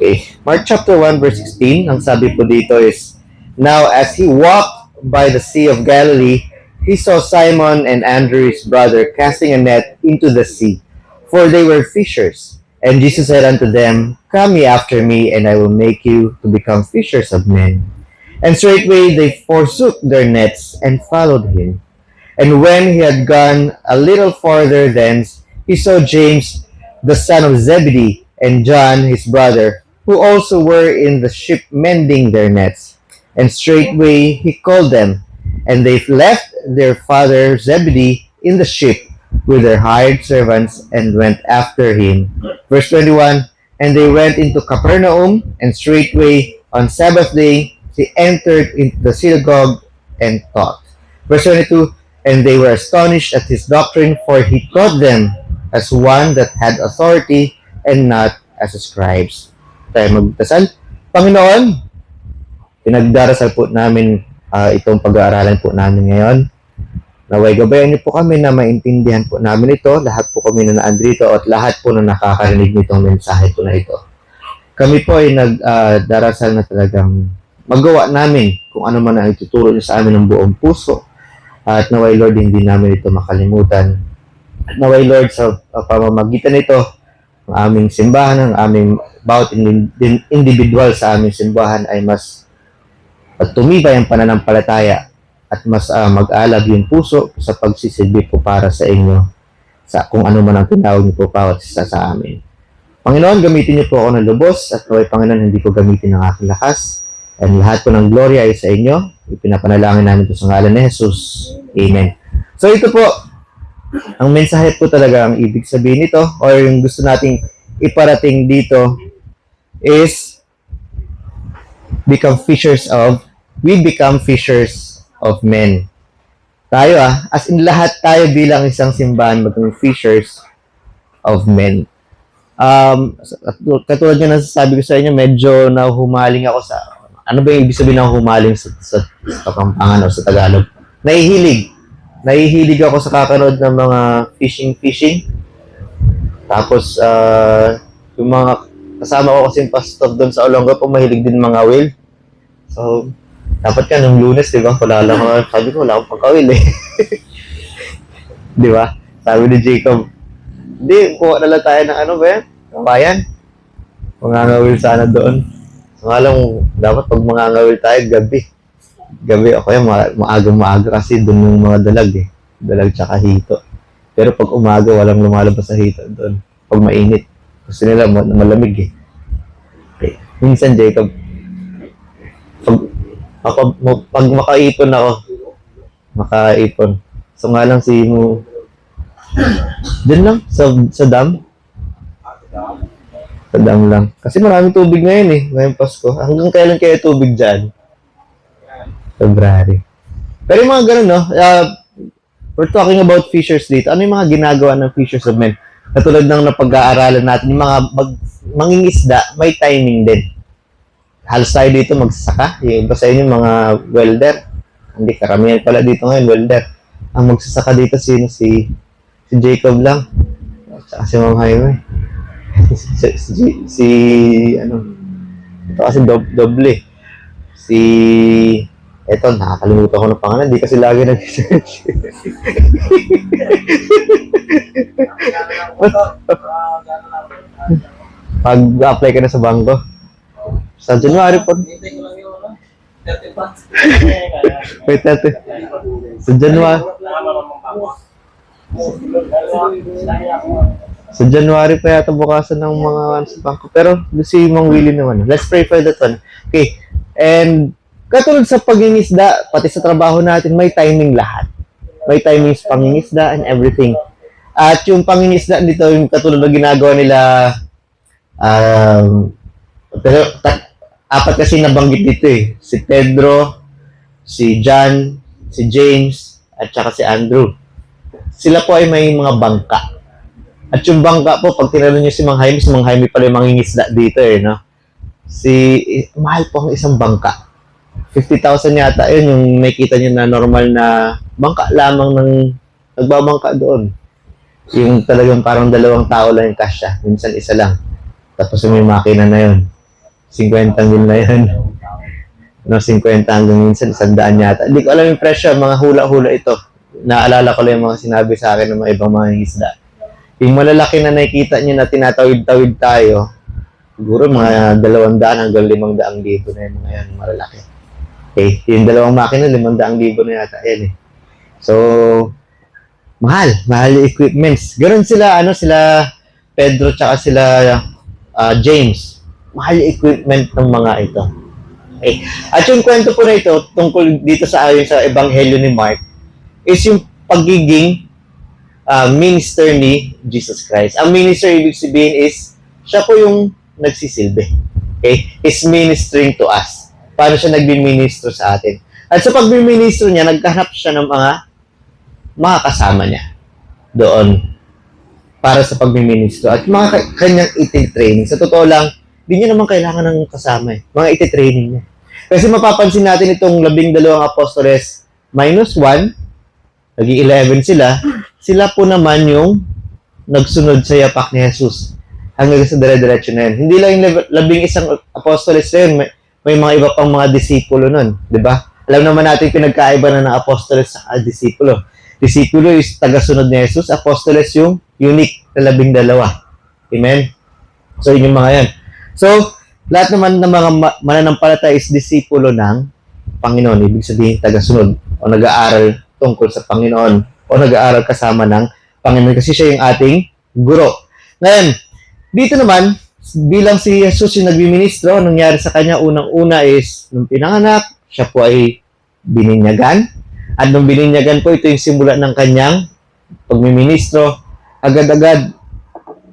Okay. Mark chapter 1 verse 16, ang sabi po dito is, Now as he walked by the Sea of Galilee, he saw Simon and Andrew his brother casting a net into the sea, for they were fishers. And Jesus said unto them, Come ye after me, and I will make you to become fishers of men. And straightway they forsook their nets and followed him. And when he had gone a little farther thence, he saw James the son of Zebedee and John his brother, who also were in the ship mending their nets. And straightway he called them, and they left their father Zebedee in the ship with their hired servants and went after him. Verse 21, And they went into Capernaum, and straightway on Sabbath day he entered into the synagogue and taught. Verse 22, And they were astonished at his doctrine, for he taught them as one that had authority and not as scribes. Tayo magdasal. Panginoon, pinagdarasal po namin itong pag-aaralan po namin ngayon. Naway gabayan niyo po kami na maintindihan po namin ito, lahat po kami na naandito at lahat po na nakakarinig nitong mensahe po na ito. Kami po ay nagdarasal na talagang magawa namin kung ano man ang ituturo niyo sa amin ng buong puso. At naway Lord, hindi namin ito makalimutan. At naway Lord, sa pamamagitan nito, ang aming simbahan, ang aming bawat individual sa aming simbahan ay mas tumibay ang pananampalataya at mas mag-alab yung puso sa pagsisilbi po para sa inyo sa kung ano man ang tinawag niyo po bawat isa sa amin. Panginoon, gamitin niyo po ako ng lubos at naway Panginoon, hindi ko gamitin ang aking lakas. And lahat po ng glory ay sa inyo. Ipinapanalangin namin ito sa ngalan ni Jesus. Amen. So ito po, ang mensahe po talaga, ang ibig sabihin nito or yung gusto nating iparating dito is we become fishers of men. Tayo as in lahat tayo bilang isang simbahan maging fishers of men. Katulad nga nasasabi ko sa inyo, medyo nahumaling ako sa ano ba yung ibig sabihin ng humaling sa Kapampangan o sa Tagalog? Nahihilig ako sa kakanood ng mga fishing. Tapos, yung mga kasama ko kasing pastor doon sa Olongapo, mahilig din mga whale. So, dapat ka nung Lunes, di ba? Sabi ko, wala akong pagka-whale eh. Di ba? Sabi ni Jacob, hindi, kuha na lang tayo ng ano ba yan? Kabayan. Mga sana doon. So, alam, dapat pag mangangawil tayo, gabi ako yan, maaga kasi doon yung mga dalag eh. Dalag tsaka hito. Pero pag umaga, walang lumalabas sa hito doon. Pag mainit. Kasi nila malamig eh. Okay. Minsan, Jacob, pag makaipon ako, so nga lang si mo, dyan lang, sa dam. Sa dam lang. Kasi maraming tubig ngayon eh. Ngayong Pasko. Hanggang kailan kaya tubig dyan? February. Pero yung mga ganun, no? We're talking about fishers dito. Ano yung mga ginagawa ng fishers of men? Katulad ng napag-aaralan natin, yung mga mangingisda, may timing din. Halos tayo dito magsasaka. Yung iba sa inyo, mga welder. Hindi, karamihan pala dito ngayon, welder. Ang magsasaka dito, sino? Si Jacob lang. At si Ma'am Jaime. Ito kasi doble. Eto, nakakalimutan ko ng pangalan. Di kasi lagi nag-search. Pag-apply ka na sa bangko. Sa January po. Wait, 30. Sa January. Sa January pa yata bukasan ng mga sa bangko. Pero si Mang Willie naman. Let's pray for that one. Okay. And katulad sa pangingisda, pati sa trabaho natin, may timing lahat. May timing sa pangingisda and everything. At yung pangingisda dito, yung katulad na ginagawa nila, pero apat kasi nabanggit dito eh. Si Pedro, si John, si James, at saka si Andrew. Sila po ay may mga bangka. At yung bangka po, pag tinanong nyo si Mang Jaime pala yung mangingisda dito eh, no? Mahal po ang isang bangka. 50,000 yata yun, yung nakita nyo na normal na bangka lamang ng nagbabangka doon. Yung talagang parang 2 tao lang yung kasya, minsan isa lang. Tapos may makina na yun. 50 mil na yan. No, 50 hanggang minsan, 100 yata. Hindi ko alam yung presyo, mga hula-hula ito. Naalala ko lang yung mga sinabi sa akin ng mga ibang mga isda. Yung malalaki na nakikita nyo na tinatawid-tawid tayo, siguro mga 200 hanggang 500 libo na yung mga yan, malalaki. Okay, yung dalawang makina, 500 libo na yata yan eh. So, mahal yung equipments. Ganun sila, sila Pedro tsaka sila James. Mahal yung equipment ng mga ito. Okay. At yung kwento po na ito, tungkol dito sa ayon sa Ebanghelyo ni Mark, is yung pagiging minister ni Jesus Christ. Ang minister, ibig sabihin is, siya po yung nagsisilbi. Okay? Is ministering to us. Paano siya nagbiministro sa atin. At sa pagbiministro niya, nagkahanap siya ng mga kasama niya doon para sa pagbiministro. At mga kanyang iti-training. Sa totoo lang, di niya naman kailangan ng kasama eh. Mga iti-training niya. Kasi mapapansin natin itong 12 apostoles minus 1, naging 11 sila. Sila po naman yung nagsunod sa yapak ni Jesus hanggang sa dire-diretso na yun. Hindi lang yung 11 apostoles na yun. May mga iba pang mga disipulo nun. Diba? Alam naman natin pinagkaiba na ng apostoles sa disipulo. Disipulo is tagasunod ni Jesus. Apostoles yung unique na 12. Amen? So, yun yung mga yan. So, lahat naman ng mga mananampalataya is disipulo ng Panginoon. Ibig sabihin, tagasunod o nag-aaral tungkol sa Panginoon o nag-aaral kasama ng Panginoon kasi siya yung ating guro. Ngayon, dito naman, bilang si Jesus yung nagbiministro, anong nangyari sa kanya, unang-una is, nung pinanganak, siya po ay bininyagan. At nung bininyagan po, ito yung simula ng kanyang pagmiministro. Agad-agad,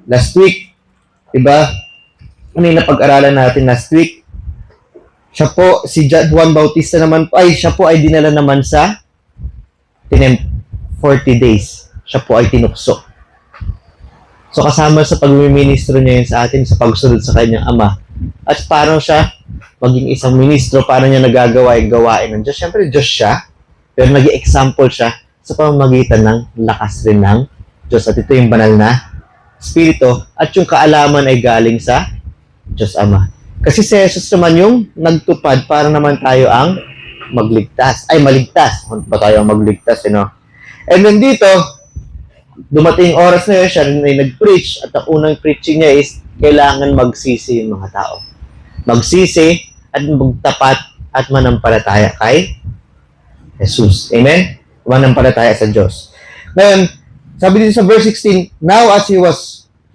last week, diba, ano yung napag-aralan natin last week? Siya po, si Juan Bautista naman, siya po ay dinala naman sa 40 days. Siya po ay tinukso. So, kasama sa pag-ministro niya yun sa atin, sa pagsunod sa kanyang ama. At paano siya maging isang ministro, paano niya nagagawa yung gawain ng Diyos. Siyempre, Diyos siya, pero naging example siya sa pamamagitan ng lakas rin ng Diyos. At ito yung banal na Espiritu. At yung kaalaman ay galing sa Diyos Ama. Kasi si Jesus naman yung nagtupad para naman tayo ang maligtas. Ba tayo ang magligtas, And then dito, dumating oras na yun, siya rin ay nag-preach at ang unang preaching niya is kailangan magsisi yung mga tao. Magsisi at magtapat at manampalataya kay Jesus. Amen? Manampalataya sa Diyos. Ngayon, sabi dito sa verse 16, now as he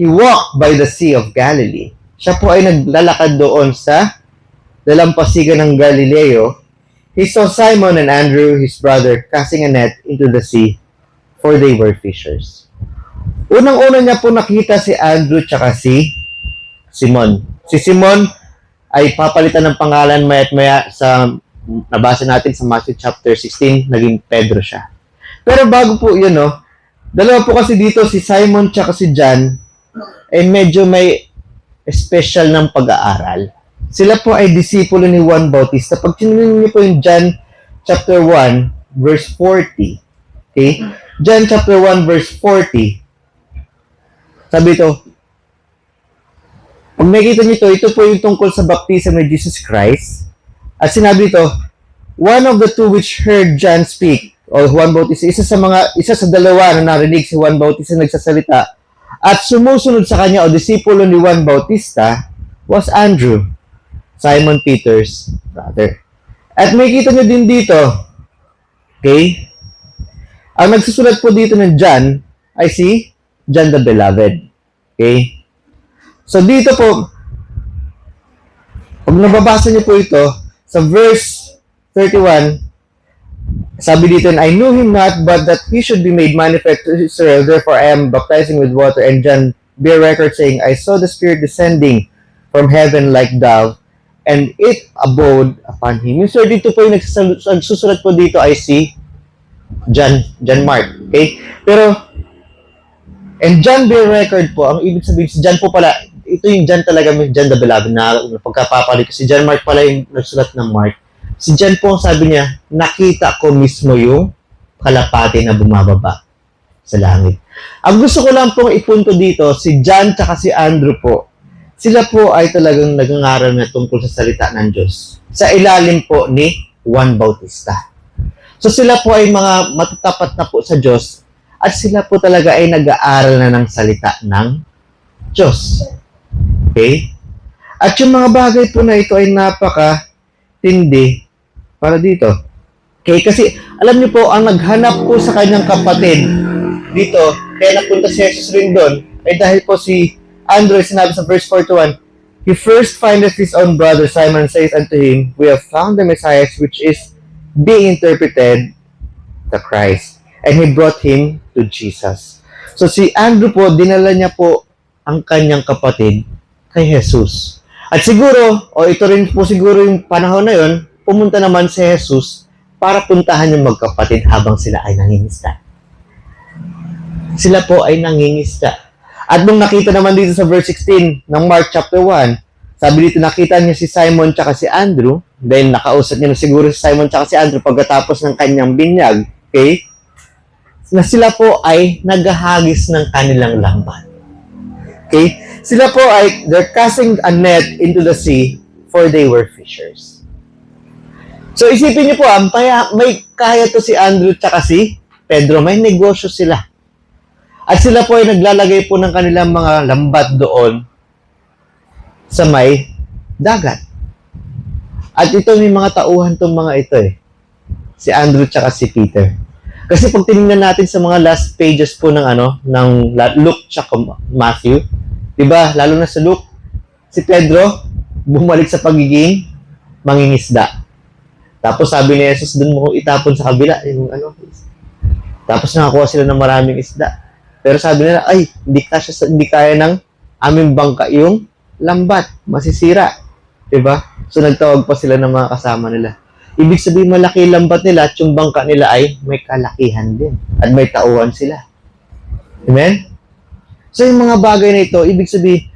walked by the Sea of Galilee, siya po ay naglalakad doon sa dalampasigan ng Galileo. He saw Simon and Andrew, his brother, casting a net into the sea, for they were fishers. Unang-una niya po nakita si Andrew tsaka si Simon. Si Simon ay papalitan ng pangalan maya't maya sa nabasa natin sa Matthew chapter 16, naging Pedro siya. Pero bago po yun, dalawa po kasi dito, si Simon tsaka si John, ay medyo may special ng pag-aaral. Sila po ay disipulo ni Juan Bautista. Pag sinunod niyo po yung John chapter 1, verse 40, okay? John chapter 1, verse 40, sabi ito, pag nakikita niyo ito po yung tungkol sa baptism ni Jesus Christ. At sinabi ito, one of the two which heard John speak, o Juan Bautista, isa sa dalawa na narinig si Juan Bautista nagsasalita, at sumusunod sa kanya o disipulo ni Juan Bautista was Andrew, Simon Peter's brother. At makikita nyo din dito, okay, ang nagsusulat po dito ng John ay si John the Beloved. Okay? So dito po, pag nababasa nyo po ito, sa verse 31, sabi dito, I knew him not, but that he should be made manifest to Israel. Therefore, I am baptizing with water. And John bear record saying, I saw the Spirit descending from heaven like dove, and it abode upon him. Yung sir, dito po yung nagsusulat po dito ay si John Mark. Okay? Pero, and John bear record po, ang ibig sabihin, si John po pala, ito yung John talaga, John the Beloved, na pagkapapalit ko, si John Mark pala yung nagsulat ng Mark. Si John po, sabi niya, nakita ko mismo yung kalapati na bumababa sa langit. Ang gusto ko lang pong ipunto dito, si John tsaka si Andrew po, sila po ay talagang nag-aaral na tungkol sa salita ng Diyos sa ilalim po ni Juan Bautista. So sila po ay mga matatapat na po sa Diyos at sila po talaga ay nag-aaral na ng salita ng Diyos. Okay? At yung mga bagay po na ito ay napaka-tindi para dito. Okay? Kasi alam niyo po, ang naghanap po sa kanyang kapatid dito, kaya napunta si Jesus rin doon, ay dahil po si Andrew, sinabi sa verse 41, he first findeth his own brother Simon and says unto him, we have found the Messiah, which is being interpreted the Christ. And he brought him to Jesus. So si Andrew po, dinala niya po ang kanyang kapatid kay Jesus. At siguro, o ito rin po siguro yung panahon na yon, pumunta naman si Jesus para puntahan yung magkapatid habang sila ay nangingisda. Sila po ay nangingisda. At nung nakita naman dito sa verse 16 ng Mark chapter 1, sabi dito nakita niya si Simon tsaka si Andrew, then nakausap niya na siguro si Simon tsaka si Andrew pagkatapos ng kanyang binyag, okay? Na sila po ay naghahagis ng kanilang lambat. Okay? Sila po ay, they're casting a net into the sea for they were fishers. So isipin niyo po, may kaya to si Andrew tsaka si Pedro, may negosyo sila. At sila po ay naglalagay po ng kanilang mga lambat doon sa may dagat. At ito may mga tauhan tong mga ito eh. Si Andrew tsaka si Peter. Kasi pag tinignan natin sa mga last pages po ng ng Luke tsaka Matthew, 'di ba? Lalo na sa Luke, si Pedro bumalik sa pagiging mangingisda. Tapos sabi ni Jesus, doon mo itapon sa kabila yung Tapos nakakuha sila ng maraming isda. Pero sabi nila, ay, hindi kaya ng aming bangka yung lambat, masisira. Diba? So, nagtawag pa sila ng mga kasama nila. Ibig sabihin, malaki lambat nila at yung bangka nila ay may kalakihan din. At may tauhan sila. Amen? So, yung mga bagay na ito, ibig sabihin,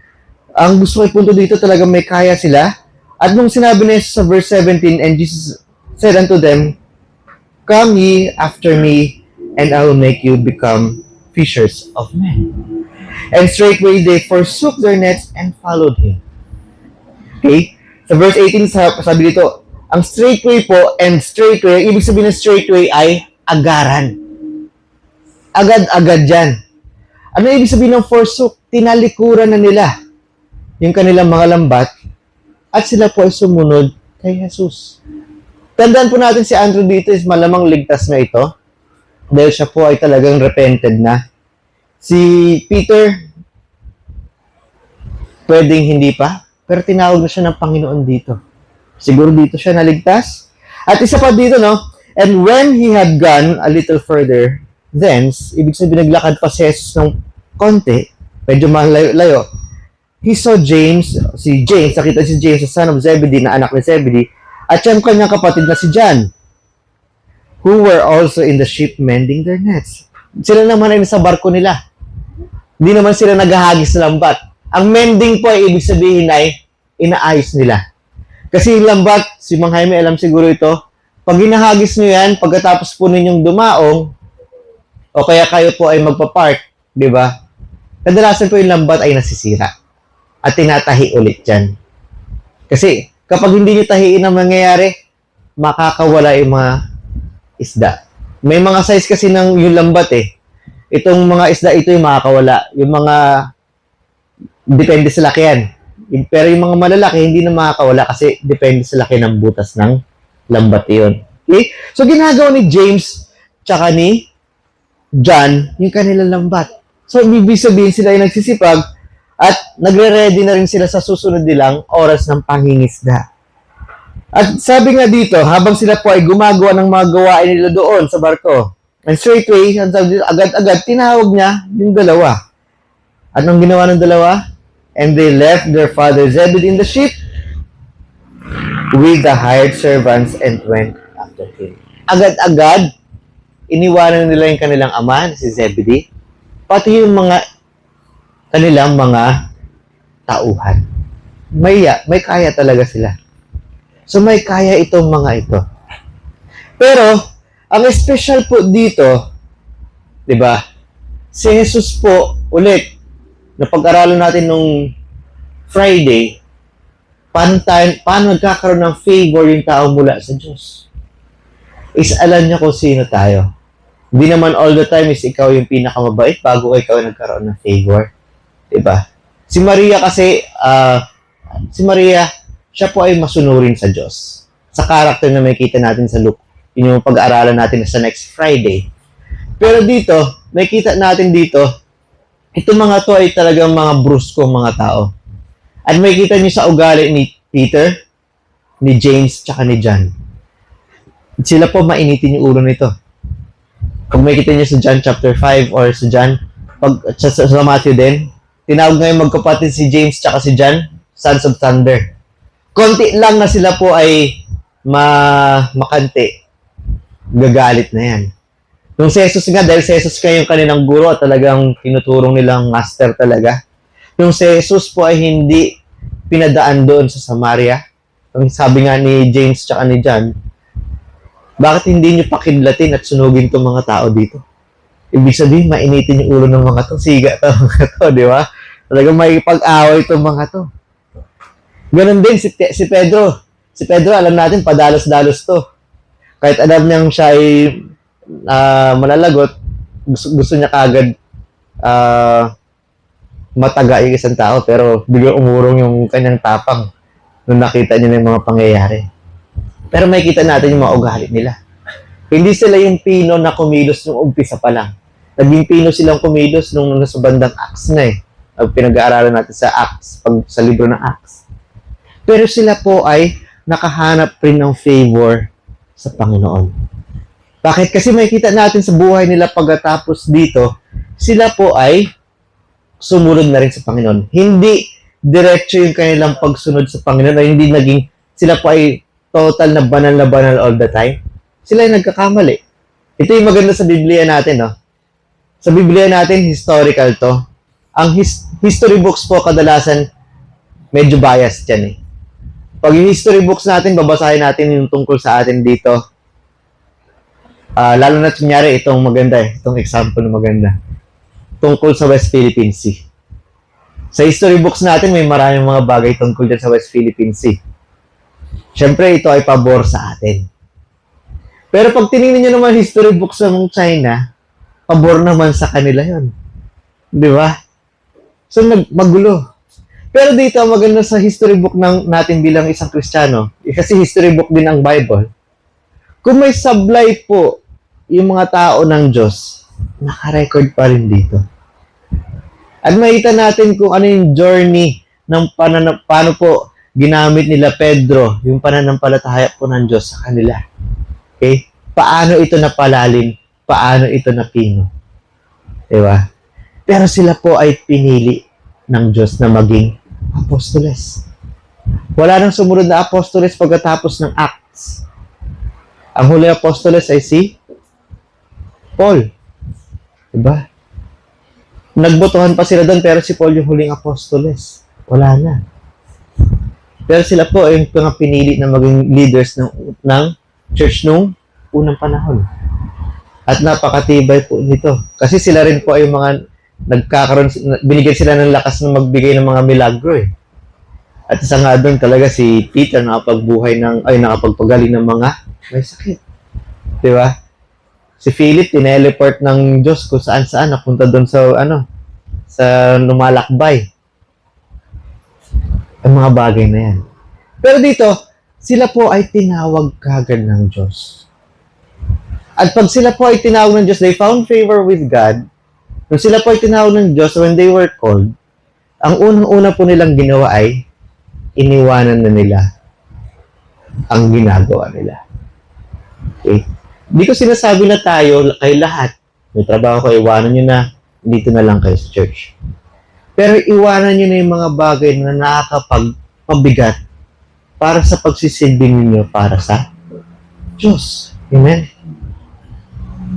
ang gusto ko ipunto dito talaga may kaya sila. At nung sinabi na sa verse 17, and Jesus said unto them, come ye after me, and I will make you become fishers of men. And straightway they forsook their nets and followed him. Okay? Sa verse 18, sabi dito, ang straightway po and straightway, ibig sabihin ng straightway ay agaran. Agad-agad dyan. Ano ibig sabihin ng forsook? Tinalikuran na nila yung kanilang mga lambat at sila po ay sumunod kay Jesus. Tandaan po natin si Andrew dito is malamang ligtas na ito. Dahil siya po ay talagang repented na. Si Peter, pwedeng hindi pa, pero tinawag na siya ng Panginoon dito. Siguro dito siya naligtas. At isa pa dito, no? And when he had gone a little further, thence, ibig sabihin naglakad pa si Jesus ng konti, medyo malayo, he saw James, nakita si James, the son of Zebedee, na anak ni Zebedee, at siyang kanyang kapatid na si John, who were also in the ship mending their nets. Sila naman ay nasa barko nila. Hindi naman sila naghahagis ng lambat. Ang mending po ay ibig sabihin ay inaayos nila. Kasi yung lambat, si Mang Jaime alam siguro ito, pag hinahagis nyo yan, pagkatapos po ninyong dumaong, o kaya kayo po ay magpa-park, di ba? Kadalasan po yung lambat ay nasisira. At tinatahi ulit yan. Kasi kapag hindi nyo tahiin ang mangyayari, makakawala yung mga isda. May mga size kasi ng yung lambat eh. Itong mga isda ito yung makakawala. Yung mga depende sa lakihan. Pero yung mga malalaki hindi na makakawala kasi depende sa laki ng butas ng lambat yun. Okay? So ginagawa ni James tsaka ni John yung kanilang lambat. So ibig sabihin sila ay nagsisipag at nagre-ready na rin sila sa susunod nilang oras ng pangingisda. At sabi nga dito, habang sila po ay gumagawa ng mga gawain nila doon sa barko, and straightway, agad-agad, tinawag niya yung dalawa. At anong ginawa ng dalawa? And they left their father Zebedee in the ship with the hired servants and went after him. Agad-agad, iniwanan nila yung kanilang ama, si Zebedee, pati yung mga kanilang mga tauhan. May kaya talaga sila. So may kaya itong mga ito. Pero, ang special po dito, di ba? Si Jesus po, ulit, napag-aralan natin nung Friday, paano nagkakaroon ng favor yung tao mula sa Diyos? Is alam niyo kung sino tayo. Hindi naman all the time is ikaw yung pinakamabait bago ikaw nagkaroon ng favor. Diba? Si Maria kasi, si Maria, siya po ay masunurin sa Diyos. Sa character na may kita natin sa Luke. Yun yung pag-aaralan natin sa next Friday. Pero dito, may kita natin dito, itong mga to ay talagang mga brusko mga tao. At may kita niyo sa ugali ni Peter, ni James, tsaka ni John. Sila po mainitin yung ulo nito. Kung may kita niyo sa John chapter 5 or sa John, sa Matthew din, tinawag ngayon magkapatid si James tsaka si John, sons of thunder. Konti lang na sila po ay makante. Gagalit na yan. Nung si Jesus nga, dahil si Jesus nga yung kanilang guro at talagang tinuturong nilang master talaga. Nung si Jesus po ay hindi pinadaan doon sa Samaria, ang sabi nga ni James tsaka ni John, bakit hindi nyo pakidlatin at sunugin itong mga tao dito? Ibig sabihin, mainitin yung ulo ng mga to, siga to mga to, di ba? Talagang may pag-away itong mga to. Ganon din si Pedro. Si Pedro, alam natin, padalos-dalos to. Kahit alam niyang siya ay malalagot, gusto niya kagad mataga yung isang tao, pero biglang umurong yung kanyang tapang nung nakita niya ng mga pangyayari. Pero may kita natin yung mga ugali nila. Hindi sila yung pino na kumilos nung umpisa pa lang. Naging pino silang kumilos nung nasa bandang Acts na eh. Pinag-aaralan natin sa Acts, sa libro ng Acts. Pero sila po ay nakahanap rin ng favor sa Panginoon. Bakit? Kasi may kita natin sa buhay nila pagkatapos dito, sila po ay sumunod na rin sa Panginoon. Hindi diretso yung kanilang pagsunod sa Panginoon, o hindi naging, sila po ay total na banal all the time. Sila ay nagkakamali. Ito yung maganda sa Biblia natin, no? Sa Biblia natin, historical to. Ang history books po kadalasan medyo biased yan eh. Pag yung history books natin, babasahin natin yung tungkol sa atin dito. Lalo na kunyari, itong maganda eh. Itong example na maganda. Tungkol sa West Philippine Sea. Sa history books natin, may maraming mga bagay tungkol dyan sa West Philippine Sea. Siyempre, ito ay pabor sa atin. Pero pag tinignan nyo naman history books ng China, pabor naman sa kanila yon, di ba? So, magulo. Pero dito, maganda sa history book natin bilang isang Kristiyano, kasi history book din ang Bible, kung may sablay po yung mga tao ng Diyos, naka-record pa rin dito. At makita natin kung ano yung journey ng paano po ginamit nila Pedro, yung pananampalataya po ng Diyos sa kanila. Okay? Paano ito napalalim? Paano ito napino? Diba? Pero sila po ay pinili ng Diyos na maging apostoles. Wala nang sumunod na apostoles pagkatapos ng Acts. Ang huli apostoles ay si Paul. Diba? Nagbotohan pa sila doon, pero si Paul yung huling apostoles. Wala na. Pero sila po ay yung mga pinili na maging leaders ng church nung unang panahon. At napakatibay po nito. Kasi sila rin po ay yung mga binigyan sila ng lakas na magbigay ng mga milagro eh. At isa nga doon talaga si Peter nakapagpagaling ng mga may sakit. Di ba? Si Philip, tineleport ng Diyos kung saan-saan, napunta doon sa lumalakbay. Ang mga bagay na yan. Pero dito, sila po ay tinawag kagad ng Diyos. At pag sila po ay tinawag ng Diyos, they found favor with God. Kung sila po ay tinawag ng Diyos, when they were called, ang unang-una po nilang ginawa ay iniwanan na nila ang ginagawa nila. Okay? Hindi ko sinasabi na tayo, kayo lahat, may trabaho ko, iwanan nyo na, dito na lang kayo sa church. Pero iwanan nyo na yung mga bagay na nakakapagpabigat para sa pagsisilbi ninyo para sa Diyos. Amen?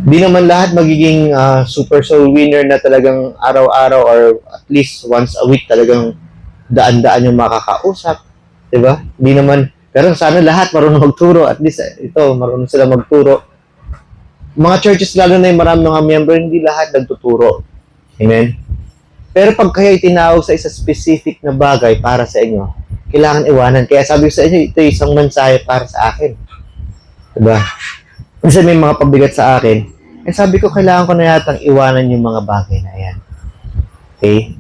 Di naman lahat magiging super soul winner na talagang araw-araw or at least once a week talagang daan-daan yung makakausap. Diba? Di naman, pero sana lahat marunong magturo. At least ito, marunong sila magturo. Mga churches lalo na yung maraming mga member, hindi lahat nagtuturo. Amen? Pero pag kayo tinawag sa isa specific na bagay para sa inyo, kailangan iwanan. Kaya sabi ko sa inyo, ito isang mensahe para sa akin. Diba? Kasi may mga pabigat sa akin, sabi ko, kailangan ko na yatang iwanan yung mga bagay na yan. Okay?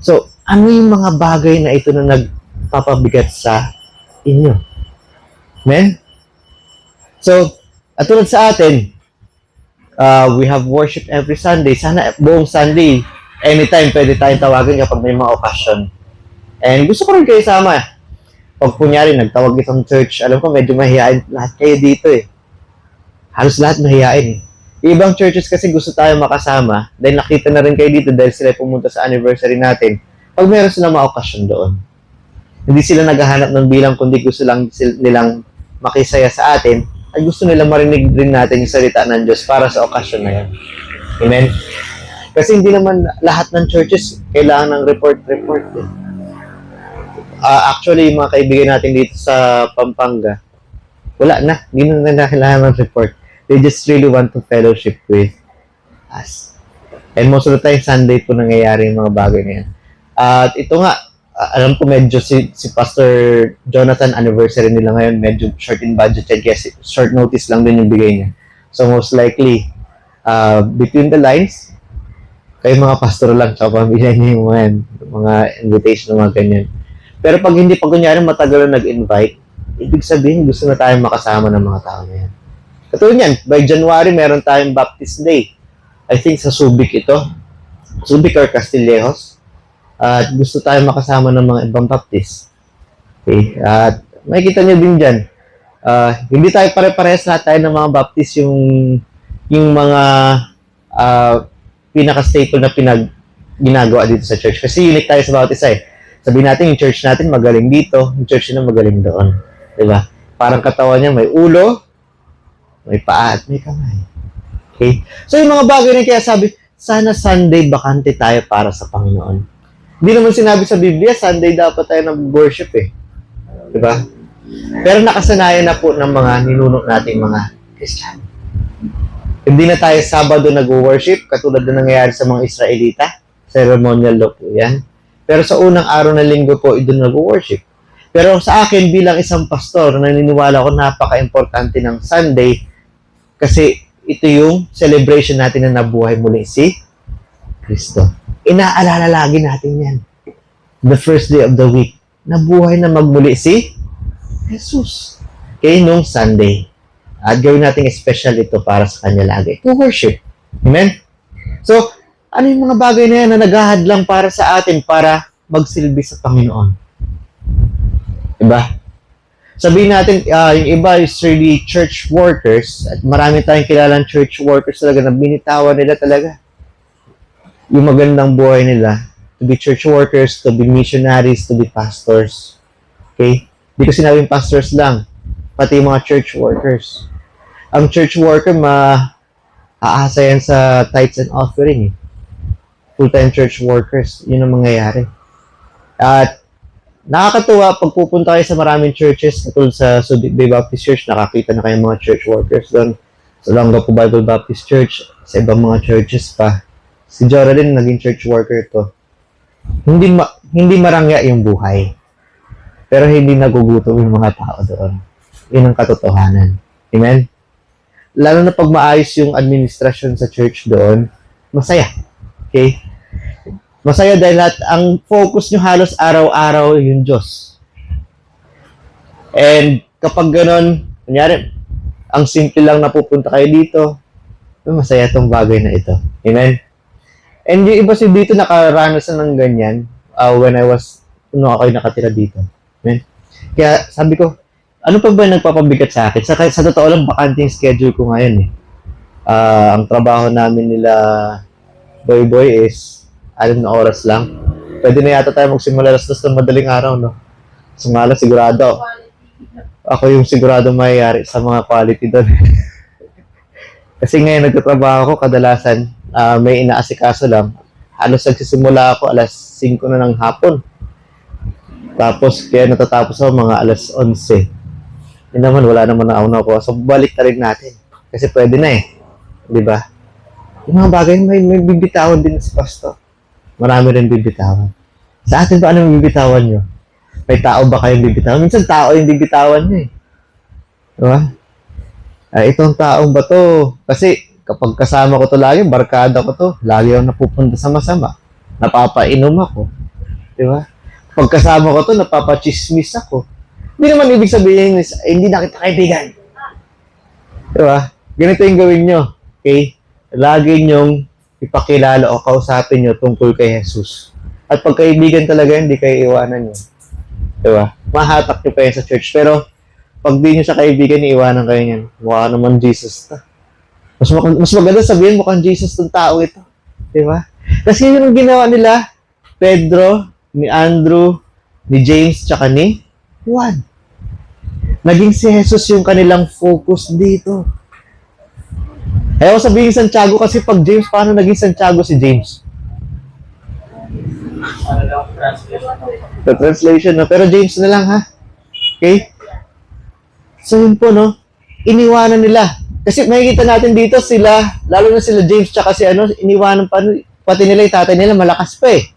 So, ano yung mga bagay na ito na nagpapabigat sa inyo? Amen? So, at tulad sa atin, we have worship every Sunday. Sana buong Sunday, anytime pwede tayong tawagin kapag may mga occasion. And gusto ko rin kayo sama. Pag kunyari, nagtawag itong church, alam ko medyo mahihain lahat kayo dito eh. Halos lahat mahihain eh. Ibang churches kasi gusto tayo makasama, dahil nakita na rin kayo dito dahil sila pumunta sa anniversary natin. Pag meron silang mga okasyon doon, hindi sila naghahanap ng bilang, kundi gusto lang nilang makisaya sa atin, ay gusto nilang marinig rin natin yung salita ng Diyos para sa okasyon na yan. Amen? Kasi hindi naman lahat ng churches kailangan ng report eh. Actually, yung mga kaibigan natin dito sa Pampanga, wala na. Hindi na kailangan ng report. They just really want to fellowship with us. And most of the time, Sunday po nangyayari yung mga bagay na yan. At ito nga, alam ko medyo si Pastor Jonathan, anniversary nila ngayon, medyo short in budget yan, kaya short notice lang din yung bigay niya. So most likely, between the lines, kayo mga pastor lang, so pamilya niyo yung mga invitation ng mga ganyan. Pero pag hindi, pag kunyari matagal na nag-invite, ibig sabihin gusto na tayong makasama ng mga tao na yan. Katulad yan, by January, meron tayong Baptist Day. I think sa Subic ito. Subic or Castillejos. At gusto tayong makasama ng mga ibang Baptist. Okay? At makikita nyo din dyan. Hindi tayo pare-parehas lahat tayo ng mga Baptist yung mga pinaka-staple na ginagawa dito sa church. Kasi unique tayo sa bawat isa eh. Sabihin natin, yung church natin magaling dito, yung church na magaling doon. Diba? Parang katawan niya, may ulo, may paa, at may kamay. Okay? So, yung mga bagay na kaya sabi, sana Sunday bakante tayo para sa Panginoon. Hindi naman sinabi sa Biblia, Sunday dapat tayo nag-worship eh. Diba? Pero nakasanayan na po ng mga ninuno nating mga Kristiyano. Hindi na tayo Sabado nag-worship, katulad na nangyayari sa mga Israelita. Ceremonial law po yan. Pero sa unang araw ng linggo po, doon nag-worship. Pero sa akin, bilang isang pastor, naniniwala ko napaka-importante ng Sunday kasi ito yung celebration natin na nabuhay muli si Kristo. Inaalala lagi natin yan. The first day of the week, nabuhay na magmuli si Jesus. Okay, nung Sunday. At gawin natin special ito para sa Kanya lagi. To worship. Amen? So, ano yung mga bagay na yan na naghahadlang para sa atin para magsilbi sa Panginoon? Diba? Sabihin natin, yung iba is really church workers at marami tayong kilalang church workers talaga na binitawan nila talaga yung magandang buhay nila to be church workers, to be missionaries, to be pastors. Okay? Hindi ko sinabing pastors lang, pati yung mga church workers. Ang church worker, aasa yan sa tithes and offering. Full-time church workers, yun ang mangyayari. At nakakatuwa, pag pupunta kayo sa maraming churches, katulad sa Subic Bay Baptist Church, nakakita na kayo mga church workers doon. Sa Longapo Bible Baptist Church, sa ibang mga churches pa. Si Joralyn, naging church worker to. Hindi marangya yung buhay. Pero hindi nagugutom yung mga tao doon. Yun ang katotohanan. Amen? Lalo na pag maayos yung administrasyon sa church doon, masaya. Okay? Masaya dahil lahat, ang focus nyo halos araw-araw yung Diyos. And kapag ganun, kunyari, ang simple lang napupunta kayo dito, masaya tong bagay na ito. Amen? And yung iba si dito nakaranas na ng ganyan when I was, ako nakatira dito. Amen? Kaya sabi ko, ano pa ba nagpapabigat sa akin? Sa totoo lang, bakante yung schedule ko ngayon eh. Ang trabaho namin nila Boy is 6 na oras lang. Pwede na yata tayo magsimula alas 2 ng madaling araw, no? Sumala, sigurado. Ako yung sigurado mayayari sa mga quality doon. Kasi ngayon nagtatrabaho ko, kadalasan may inaasikaso lang. Halos nagsisimula ako alas 5 na ng hapon. Tapos, kaya natatapos ako mga alas 11. Yun naman, wala naman na ako. So, balik na rin natin. Kasi pwede na eh. Di ba? Yung mga bagay, may bibitawan din si pastor. marami rin bibitawan. Sa atin pa, anong bibitawan nyo? May tao ba kayong bibitawan? Minsan tao yung bibitawan nyo eh. Diba? Itong taong ba to? Kasi kapag kasama ko to lagi, barkada ko to, lagi ako napupunta sa masama. Napapainom ako. Diba? Kapag kasama ko to, napapachismis ako. Hindi naman ibig sabihin, hindi na kita kaibigan. Diba? Ganito yung gawin nyo. Okay? Lagi nyong ipakilala o kausapin nyo tungkol kay Jesus. At pag kaibigan talaga, hindi kayo iwanan nyo. Diba? Mahatak nyo pa yan sa church. Pero, pag di nyo siya kaibigan, iiwanan kayo niyan. Mukha naman Jesus ta. Mas maganda sabihin, mukhang Jesus tong tao ito. Diba? Kasi yun ang ginawa nila, Pedro, ni Andrew, ni James, tsaka ni Juan. Naging si Jesus yung kanilang focus dito. Ayaw sabihin Santiago kasi pag James, paano naging Santiago si James? The translation, no? Pero James na lang, ha? Okay? So yun po, no? Iniwanan nila. Kasi makikita natin dito sila, lalo na sila James tsaka si iniwanan pa, pati nila yung tatay nila, malakas pa eh.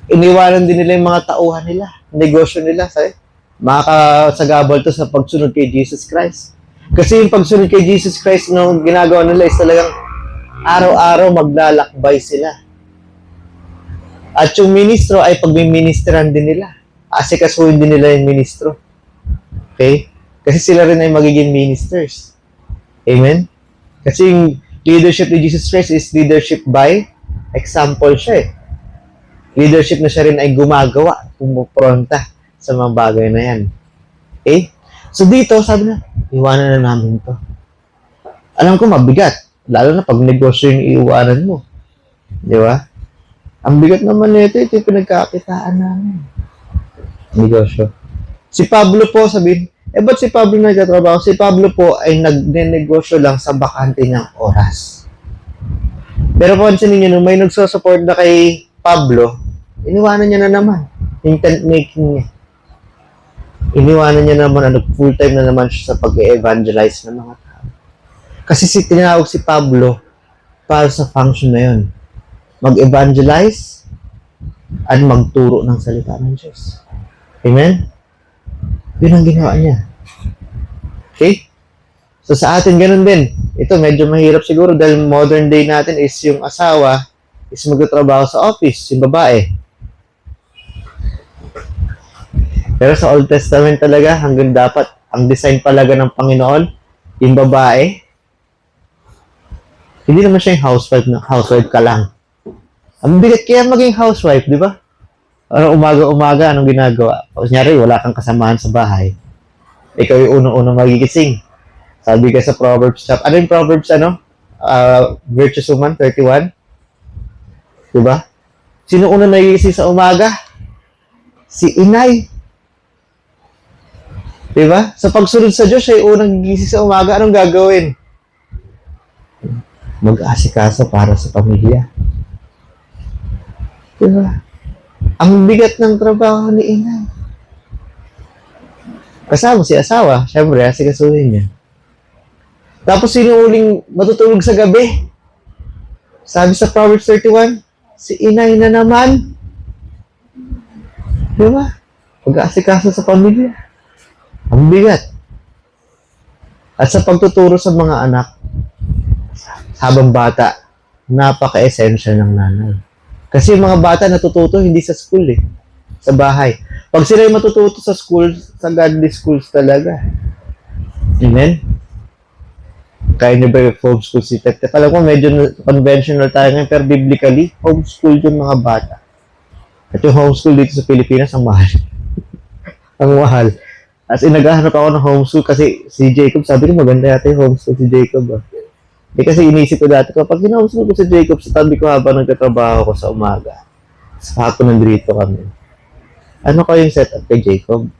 Iniwanan din nila yung mga tauhan nila, negosyo nila, makakasagabal to sa pagsunod kay Jesus Christ. Kasi yung pagsunod kay Jesus Christ no ginagawa nila is talagang araw-araw maglalakbay sila. At yung ministro ay pagmiministeran din nila. Asikasuhin din nila yung ministro. Okay? Kasi sila rin ay magiging ministers. Amen? Kasi yung leadership ni Jesus Christ is leadership by example siya eh. Leadership na siya rin ay gumagawa, pumupronta sa mga bagay na yan. Okay? So dito, sabi na, iwanan na namin to. Alam ko mabigat. Lalo na pag negosyo yung iiwanan mo. Di ba? Ang bigat naman nito, ito yung pinagkakitaan namin. Negosyo. Si Pablo po, sabihin, ba't si Pablo nagtatrabaho? Si Pablo po ay nagnenegosyo lang sa bakante niyang oras. Pero pansin niyo, nung may nagsusupport na kay Pablo, iniwanan niya na naman yung tent making niya. Iniwanan niya naman, full-time na naman siya sa pag-evangelize ng mga tao. Kasi tinawag si Pablo para sa function na yun. Mag-evangelize at magturo ng salita ng Diyos. Amen? Yun ang ginawa niya. Okay? So sa atin, ganun din. Ito, medyo mahirap siguro dahil modern day natin is yung asawa is magtatrabaho sa office, yung babae. Pero sa Old Testament talaga, hanggang dapat, ang design talaga ng Panginoon, yung babae, hindi naman siya yung housewife ka lang. Ang bigat kaya maging housewife, di ba? Ano, umaga-umaga, anong ginagawa? Kunyari, wala kang kasamahan sa bahay. Ikaw yung unang-unang magigising. Sabi ka sa Proverbs, ano yung Proverbs, Virtuous Woman, 31? Di ba? Sino unang nagigising sa umaga? Si inay. Diba? Sa pagsunod sa Diyos, siya yung unang gigising sa umaga. Anong gagawin? Mag-asikaso para sa pamilya. Diba? Ang bigat ng trabaho ni inay. Kasama si asawa, syempre, asikasuhin niya. Tapos sino uling matutulog sa gabi? Sabi sa Proverbs 31, si inay na naman. Diba? Mag-asikaso sa pamilya. Ang bigat. At sa pagtuturo sa mga anak, habang bata, napaka-essential ng nanay. Kasi yung mga bata natututo hindi sa school sa bahay. Pag sila yung matututo sa school, sa godly schools talaga. Amen? Kaya nyo ba yung homeschool si Tete? Alam ko medyo conventional tayo ngayon, pero biblically, homeschool yung mga bata. At yung homeschool dito sa Pilipinas, ang mahal. Ang mahal. As in, naghahanap ako ng homeschool kasi si Jacob, sabi ko maganda yata yung homeschool si Jacob. Kasi inisip ko dati ko, pag in-homeschool ko si Jacob, sa tabi ko habang nagtatrabaho ko sa umaga. Sa hapon nandito kami. Ano kayong setup kay Jacob?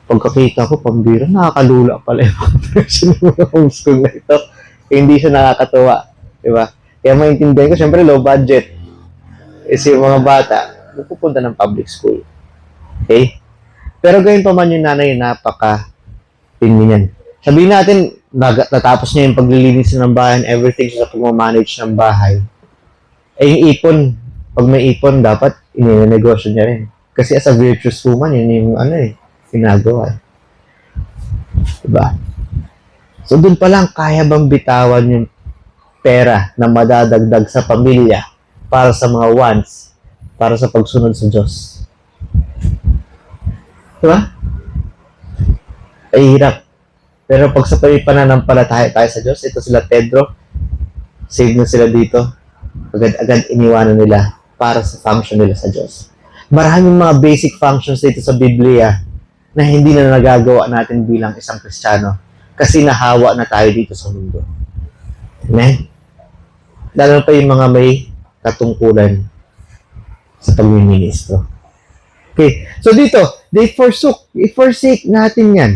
Pagkakita ko, pambira, nakakalula pala yung mga version ng homeschool na ito. Hindi siya nakakatuwa. Diba? Kaya maintindihan ko, syempre low budget. Is yung mga bata, pupunta ng public school. Okay? Pero gayon pa man yung nanay, napaka-tingin yan. Sabihin natin, natapos niya yung paglilinis ng bahay and everything sa pag-manage ng bahay. Eh, yung ipon, pag may ipon, dapat ininegosyo niya rin. Kasi as a virtuous woman, yun yung ginagawa. Diba? So, dun pa lang, kaya bang bitawan yung pera na madadagdag sa pamilya para sa mga wants, para sa pagsunod sa Diyos? Diba? Ay, hirap. Pero pag sa pananampalataya tayo sa Diyos, ito sila Pedro, save na sila dito. Agad-agad iniwanan nila para sa function nila sa Diyos. Maraming mga basic functions dito sa Biblia na hindi na nagagawa natin bilang isang Kristiyano kasi nahawa na tayo dito sa mundo. Amen? Lalo pa yung mga may katungkulan sa pagmiministro. Okay, so dito, they forsook. I-forsake natin yan.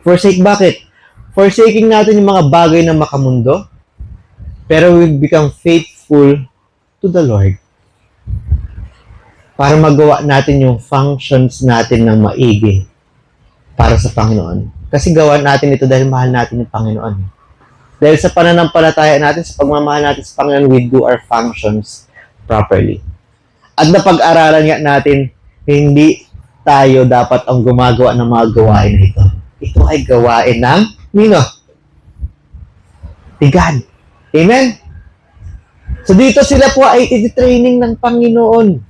Forsake bakit? Forsaking natin yung mga bagay na makamundo, pero we become faithful to the Lord. Para magawa natin yung functions natin ng maigi para sa Panginoon. Kasi gawa natin ito dahil mahal natin yung Panginoon. Dahil sa pananampalataya natin, sa pagmamahal natin sa Panginoon, we do our functions properly. At napag-aralan nga natin, hindi tayo dapat ang gumagawa ng mga gawain na ito. Ito ay gawain ng nino? God. Amen? So dito sila po ay iti-training ng Panginoon.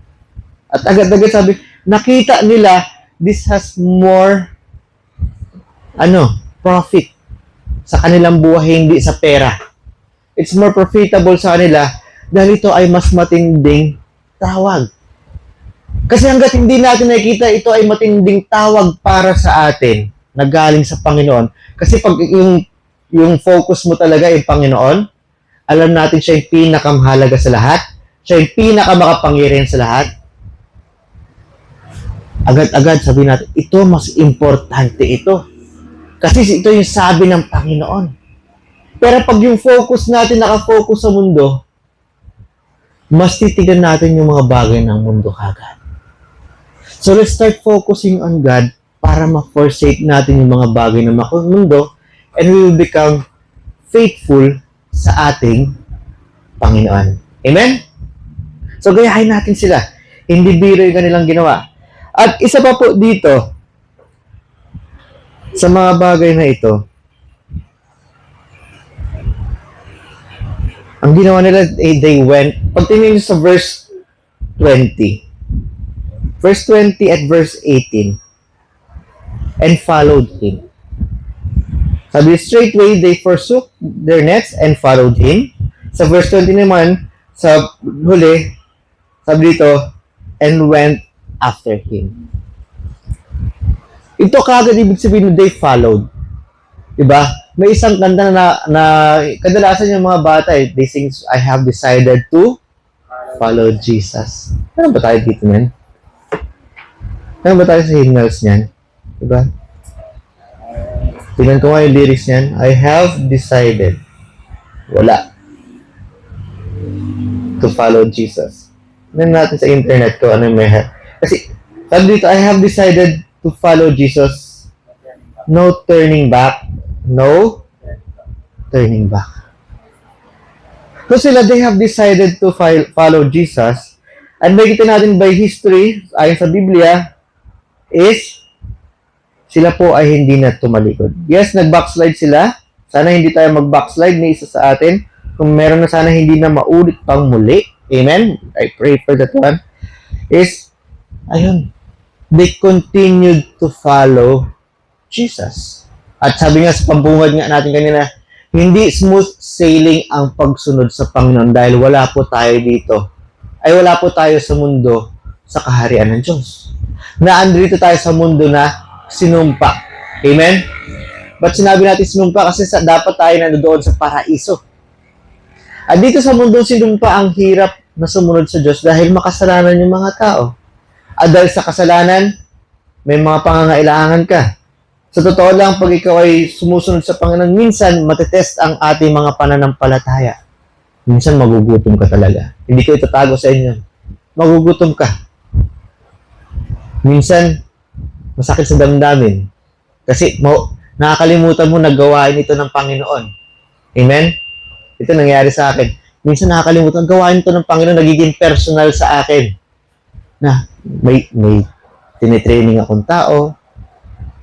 At agad-agad sabi, nakita nila, this has more profit sa kanilang buhay, hindi sa pera. It's more profitable sa kanila dahil ito ay mas matinding tawag. Kasi hanggat hindi natin nakikita, ito ay matinding tawag para sa atin na galing sa Panginoon. Kasi pag yung focus mo talaga ay Panginoon, alam natin siya yung pinakamahalaga sa lahat, siya yung pinakamakapangyarihan sa lahat, agad-agad sabihin natin, ito mas importante ito. Kasi ito yung sabi ng Panginoon. Pero pag yung focus natin nakafocus sa mundo, mas titigan natin yung mga bagay ng mundo kagad. So let's start focusing on God para ma-forsake natin yung mga bagay ng mundo and we will become faithful sa ating Panginoon. Amen? So gayahin natin sila. Hindi biro yung kanilang ginawa. At isa pa po dito, sa mga bagay na ito, ang ginawa nila, they went, pagtingin nyo sa verse 20. Verse 20 at verse 18. And followed him. Sabi, straightway they forsook their nets and followed him. Sa verse 20 naman, sa huli, sabi dito, and went after him. Ito kagad ibig sabihin they followed. Diba? May isang kanta na kadalasan yung mga bata, they sing, I have decided to follow Jesus. Ano ba tayo dito niyan? Ano ba tayo sa hymnals niyan? Diba? Tingnan ko nga yung lyrics niyan. I have decided. Wala. To follow Jesus. Tingnan natin sa internet ko ano yung may kasi sabi dito, I have decided to follow Jesus. No turning back. No turning back. So sila, they have decided to follow Jesus. And makita natin by history, ayon sa Biblia, is sila po ay hindi na tumalikod. Yes, nag-backslide sila. Sana hindi tayo mag-backslide ni isa sa atin. Kung meron na sana hindi na maulit pang muli. Amen? I pray for that one. Is, ayun, they continued to follow Jesus. At sabi nga sa pambungad nga natin kanina, hindi smooth sailing ang pagsunod sa Panginoon dahil wala po tayo dito. Ay wala po tayo sa mundo sa kaharian ng Diyos. Naandito tayo sa mundo na sinumpa. Amen? Ba't sinabi natin sinumpa? Kasi dapat tayo nandoon sa paraiso. At dito sa mundo sinumpa, ang hirap na sumunod sa Diyos dahil makasalanan yung mga tao. At dahil sa kasalanan, may mga pangangailangan ka. Sa totoo lang, pag ikaw ay sumusunod sa Panginoon, minsan matetest ang ating mga pananampalataya. Minsan magugutom ka talaga. Hindi ko itatago sa inyo. Magugutom ka. Minsan, masakit sa damdamin. Kasi nakakalimutan mo na gawain ito ng Panginoon. Amen? Ito nangyari sa akin. minsan nakakalimutan, gawain to ng Panginoon, nagiging personal sa akin. Na may tinitraining akong tao,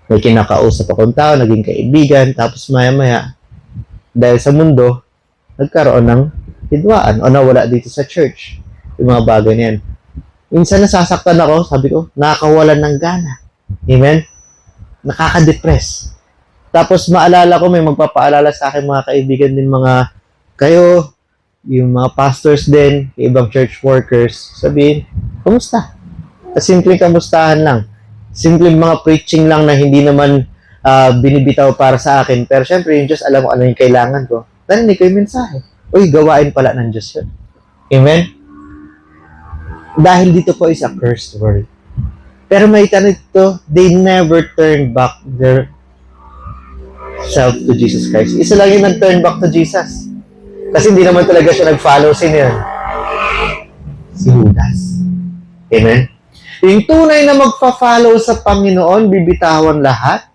may kinakausap akong tao, naging kaibigan, tapos maya-maya, dahil sa mundo, nagkaroon ng hidwaan o nawala dito sa church. Yung mga bagay na yan. Minsan nasasaktan ako, sabi ko, nakakawalan ng gana. Amen? Nakaka-depress. Tapos maalala ko, may magpapaalala sa akin mga kaibigan din, mga kayo, yung mga pastors din, yung ibang church workers, sabihin, kumusta? Simpleng kamustahan lang. Simpleng mga preaching lang na hindi naman binibitaw para sa akin. Pero syempre, yung Diyos, alam mo ano yung kailangan ko. Narinig ko yung mensahe. Uy, gawain pala ng Diyos yun. Amen? Dahil dito po is a cursed world. Pero may tanong ito, they never turn back their self to Jesus Christ. Isa lang yung nag-turn back to Jesus. Kasi hindi naman talaga siya nag-follow. Sino yun? Si Judas. Amen? Yung tunay na magpa-follow sa Panginoon, bibitawan lahat.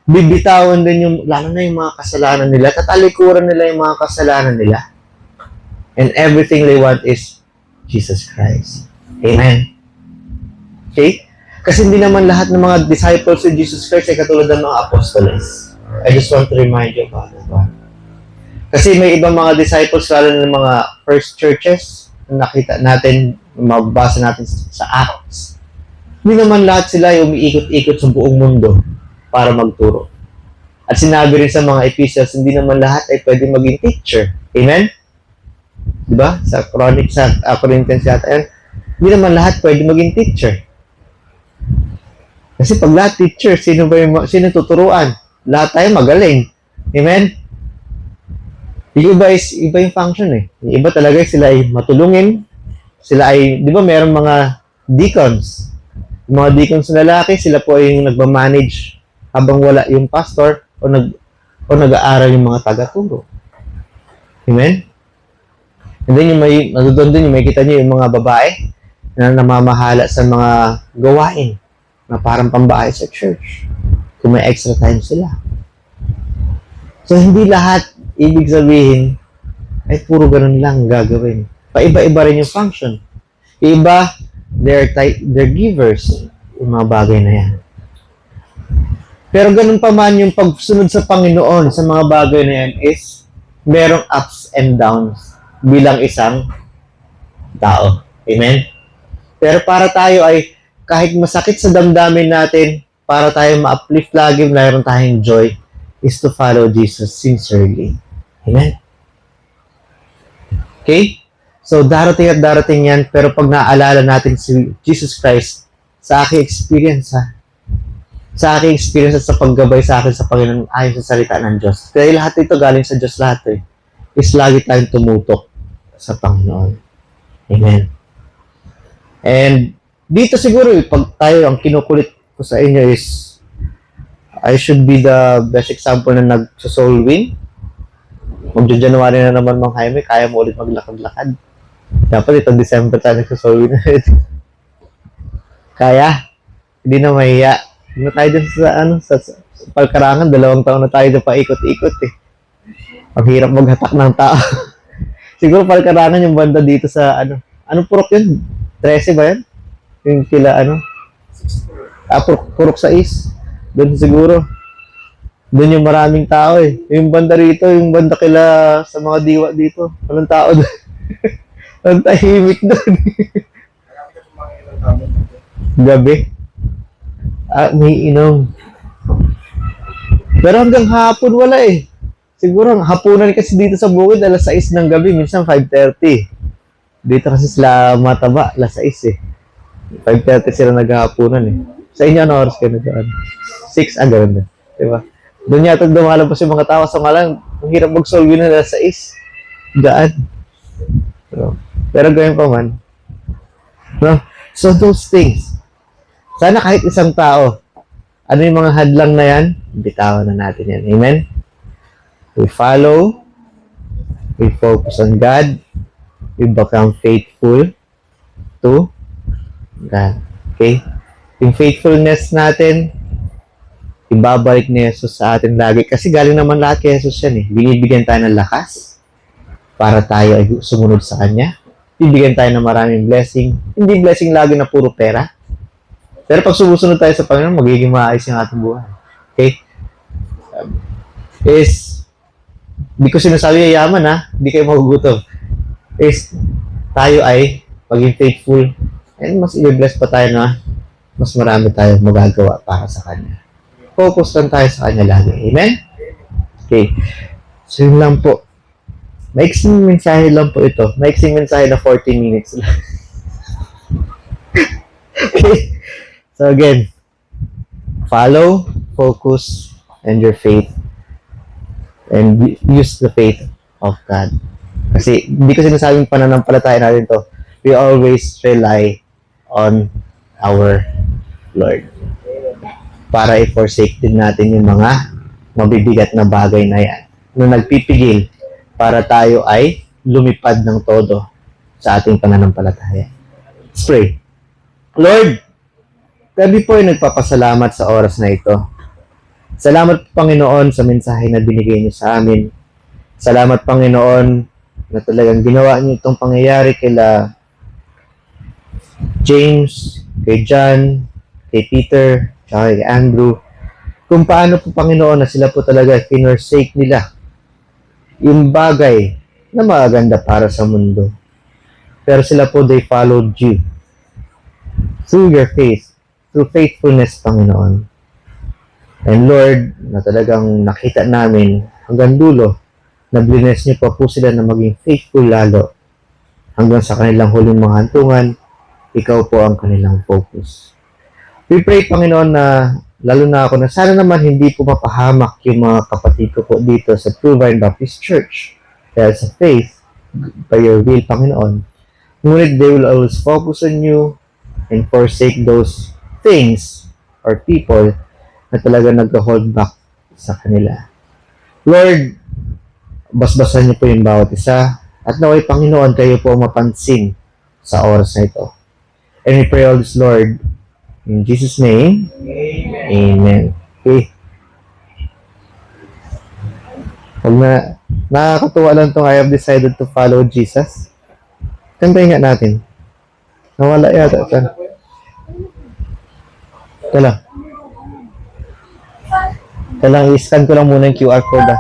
Bibitawan din yung, lalo na yung mga kasalanan nila. Tatalikuran nila yung mga kasalanan nila. And everything they want is Jesus Christ. Amen? Okay? Kasi hindi naman lahat ng mga disciples of Jesus Christ ay katulad ng mga apostoles. I just want to remind you about that. Kasi may ibang mga disciples, lalo ng mga first churches, na nakita natin, mababasa natin sa Acts. Hindi naman lahat sila ay umiikot-ikot sa buong mundo para magturo. At sinabi rin sa mga epistles, hindi naman lahat ay pwede maging teacher. Amen? Diba? Sa Corinthians yata yan. Hindi naman lahat pwede maging teacher. Kasi pag lahat teacher, sino tuturuan? Lahat tayo magaling. Amen? Yung iba yung function eh. Yung iba talaga sila ay matulungin. Sila ay, di ba meron mga deacons? Yung mga deacons na lalaki, sila po ay yung nagmamanage habang wala yung pastor o nag-aaral yung mga taga-turo. Amen? And then doon din yung makikita niyo yung mga babae na namamahala sa mga gawain na parang pambahay sa church. Kung may extra time sila. So, hindi lahat ibig sabihin ay puro ganun lang gagawin. Paiba-iba rin yung function. Iba, they're givers. Yung mga bagay na yan. Pero ganun pa man yung pagsunod sa Panginoon sa mga bagay na yan is merong ups and downs bilang isang tao. Amen? Pero para tayo ay kahit masakit sa damdamin natin, para tayo ma-uplift lagi, mayroon tayong joy, is to follow Jesus sincerely. Amen? Okay? So, darating at darating yan, pero pag naaalala natin si Jesus Christ, sa aking experience, sa aking experience at sa paggabay sa akin sa Panginoon, ayon sa salita ng Diyos. Kaya lahat ito galing sa Diyos lahat is lagi tayong tumutok sa Panginoon. Amen? And, dito siguro, pag tayo, ang kinukulit ko sa inyo is, I should be the best example na nag-soul win. Magja-January na naman Mang Jaime, kaya mo ulit maglakad-lakad. Dapat itong December tayo nag-soul win. Kaya, hindi na mahiya. Hindi na tayo dyan sa Palkarangan, 2 taon na tayo dyan paikot-ikot eh. Ang hirap maghatak ng tao. Siguro Palkarangan yung banda dito sa anong purok yun? 13 ba yan? Yung kila purok sa East. Doon siguro. Doon yung maraming tao eh. Yung banda rito, yung banda kila sa mga diwa dito. Walang tao doon. Walang tahimik doon. Gabi. May inom. Pero hanggang hapon wala eh. Siguro hapunan kasi dito sa bukid, 6 ng gabi, minsan 5:30. Dito kasi sila mataba, 6 eh. 5:30 sila naghahapunan eh. Sa inyo, ano oras kayo naghaan? 6, gano'n din. Diba? Doon yata dumalabas yung mga tao sa ngalan. Ang hirap mag-solve na 6. Gaan. So, pero gawin pa man. No? So, those things. Sana kahit isang tao, ano yung mga hadlang na yan, bitawan na natin yan. Amen? We follow, we focus on God, we become faithful to God. Okay? Yung faithfulness natin, ibabalik ni Jesus sa atin lagi. Kasi galing naman lahat kay Jesus yan eh. Binibigyan tayo ng lakas, para tayo ay sumunod sa Kanya. Bibigyan tayo ng maraming blessing. Hindi blessing lagi na puro pera. Pero pag sumusunod tayo sa Panginoon, magiging maayos yung ating buhay. Okay? Hindi ko sinasabi yayaman ha, hindi kayo magugutom. Tayo ay maging faithful and mas i-bless pa tayo na mas marami tayo magagawa para sa Kanya. Focus lang tayo sa Kanya lagi. Amen? Okay. So yun lang po. Maiksing mensahe lang po ito. Maiksing mensahe na 40 minutes lang. Okay. So again, follow, focus, and your faith. And use the faith of God. Kasi hindi ko sinasabing pananampalataya natin to. We always rely on our Lord. Para i-forsake din natin yung mga mabibigat na bagay na yan na nagpipigil para tayo ay lumipad ng todo sa ating pananampalataya. Let's pray. Lord, kami po ay nagpapasalamat sa oras na ito. Salamat Panginoon sa mensahe na binigay niyo sa amin. Salamat Panginoon na talagang ginawa niyo itong pangyayari kila James, kay John, kay Peter, kay Andrew. Kung paano po Panginoon na sila po talaga finersake nila yung bagay na maganda para sa mundo. Pero sila po, they followed you through your faith, through faithfulness, Panginoon. And Lord, na talagang nakita namin hanggang dulo, na bless niyo po sila na maging faithful lalo hanggang sa kanilang huling mga hantungan, ikaw po ang kanilang focus. We pray, Panginoon, na lalo na ako na sana naman hindi po mapahamak yung mga kapatid ko po dito sa True Vine Baptist Church. Dahil sa faith, by your will, Panginoon. Ngunit they will always focus on you and forsake those things or people na talaga nag-hold back sa kanila. Lord, basbasan niyo po yung bawat isa at naway, Panginoon, kayo po mapansin sa oras na ito. And we pray all this, Lord, in Jesus' name, Amen. Okay. Nakakatuwa lang itong I have decided to follow Jesus. Kantayin nga natin. Nawala yata. Kailang i-scan ko lang muna yung QR code.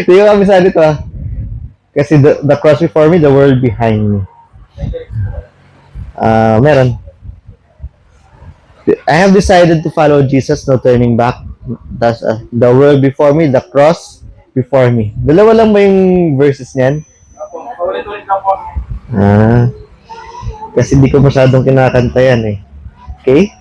Hindi ko kami sa dito Kasi the cross before me, the world behind me. Meron. I have decided to follow Jesus, no turning back. That's the world before me, the cross before me. Dalawa lang ba yung verses niyan? Kasi di ko masyadong kinakanta yan eh. Okay?